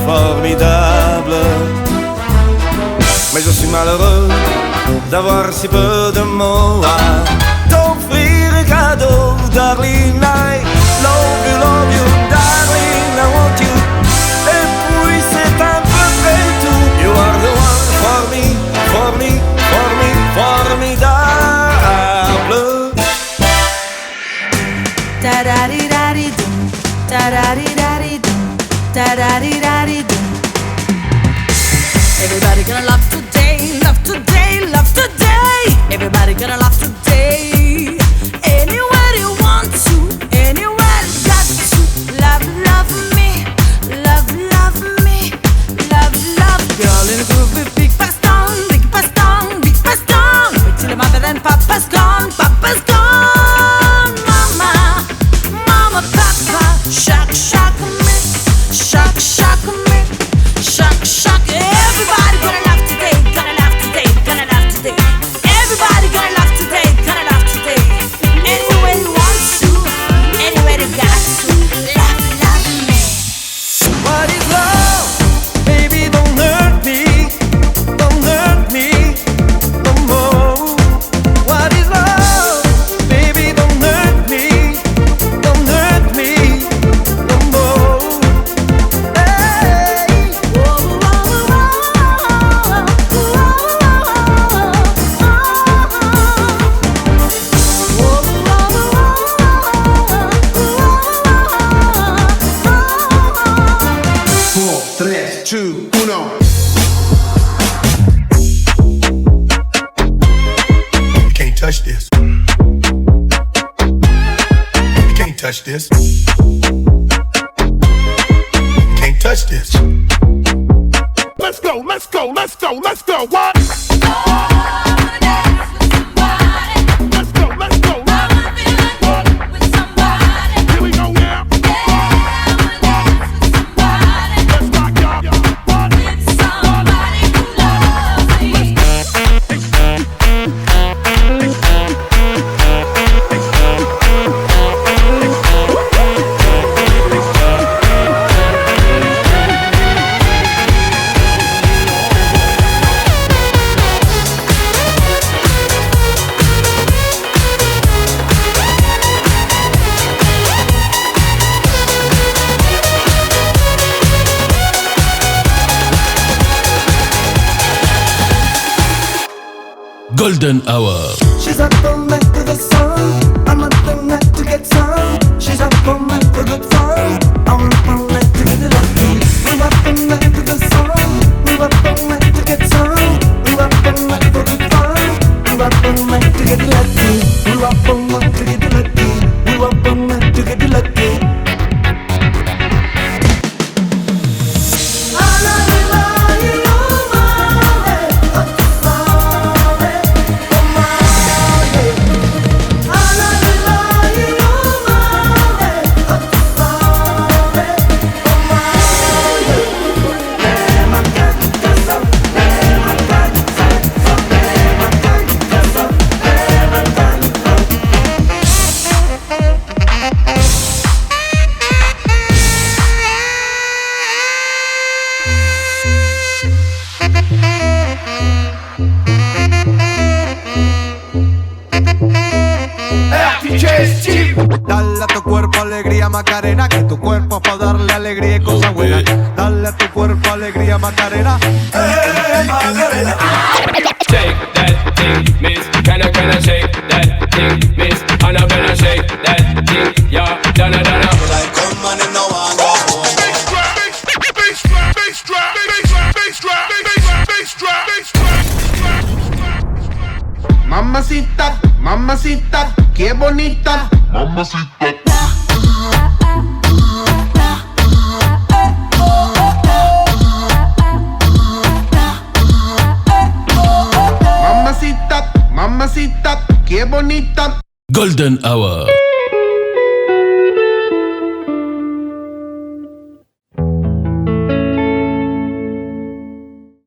formidable. Mais je suis malheureux d'avoir si peu de mots à t'offrir un cadeau, darling. I love you, darling, I want you. Et puis c'est à peu près tout. You are the one for me, formidable. Da-da-dee-da-dee-doo, da-da-dee-da-dee-doo, da-da-dee-da-dee-doo. Everybody gonna love today, love today, love today. Everybody gonna love today. Anywhere you want to, anywhere you got to. Love, love me, love, love me, love, love. Girl in a groove with big bass down, big bass down, big bass down. Wait till the mother and papa's gone, papa's gone. Mama, mama, papa, shock, shock me, shock, shock me, shock, shock. Everybody gonna laugh today, gonna laugh today, gonna laugh today. Everybody gonna laugh today, gonna laugh today. Anywhere you want to, anywhere you got to. Laugh, laugh me. What is love? Baby, don't hurt me no more. What is love? Baby, don't hurt me no more. Hey. Four, tres, two, uno. You can't touch this. You can't touch this. You can't touch this. Let's go, let's go, let's go, let's go. What? Let's go, let's go. What? Here we go now. Let's rock, y'all. What? Golden Hour. She's up all night to the sun. I'm up all night to get some. She's up all night for good fun. I'm up all night to get lucky. We're up all night to the sun. We're up all night to get some. We're up all night for good fun. We're up all night to get lucky. We're up all night to get lucky. We're up all night to get lucky. Dale a tu cuerpo alegría Macarena, que tu cuerpo es para darle alegría y cosas buenas. Dale a tu cuerpo alegría Macarena. Macarena. Shake that thing, miss. Can I shake that thing, miss? And I'm gonna shake that thing, yeah. Donna. Like come on and no one go home. Bass drop, bass drop, bass drop, bass drop, bass drop, bass drop. Mamacita, mamacita, qué bonita. Mamacita. Mamacita, mamacita, qué bonita. Golden Hour.